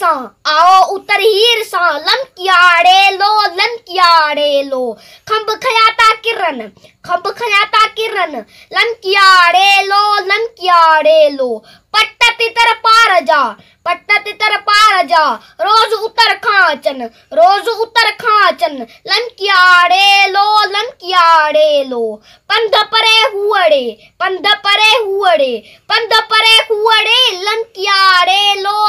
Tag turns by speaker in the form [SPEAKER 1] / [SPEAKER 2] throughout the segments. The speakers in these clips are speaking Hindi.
[SPEAKER 1] सा आओ उतर हीर सा लमकियाड़े लो खंब खयाता किरण लमकियाड़े लो पट्टा तितर पार जा रोज उतर खाचन लमकियाड़े लो पंध परे हुअड़े लमकियाड़े लो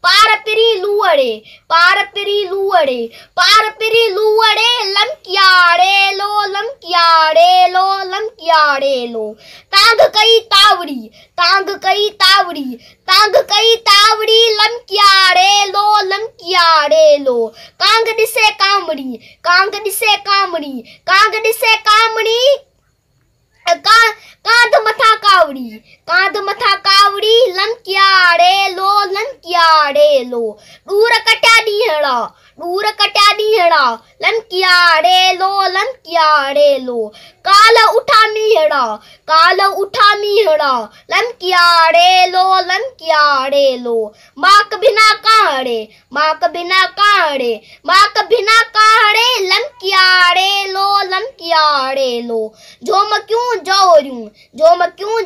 [SPEAKER 1] पार पिरी लुअड़े लमकियाड़े लो तांग कई तावड़ी लमकियाड़े लो कांग दिसे कामड़ी कांध मथा कावड़ी लमकियाड़े लो दूर कट्या नीहड़ा लमकियाड़े लो काल उठा नीहड़ा लमकियाड़े लो माक बिना काहड़े लमकियाड़े लो झोम क्यों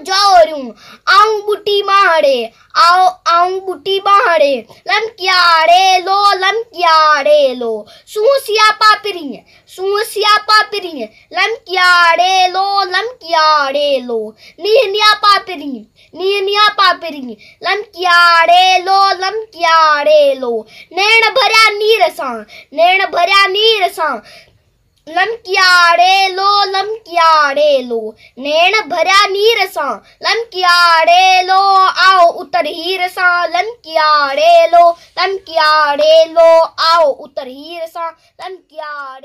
[SPEAKER 1] जोरूं आऊं बुटी बाहड़े लमकियाड़े लो सूसिया पापरी लमकियाड़े लो नीहनिया पापरी लमकियाड़े लो नैण भरिया नीर सा लमकियाड़े लो नैण भरिया नीर सा लमकियाड़े लो आओ उतर हीर सा लमकियाड़े लो आओ उतर हीर सा लमकियाड़े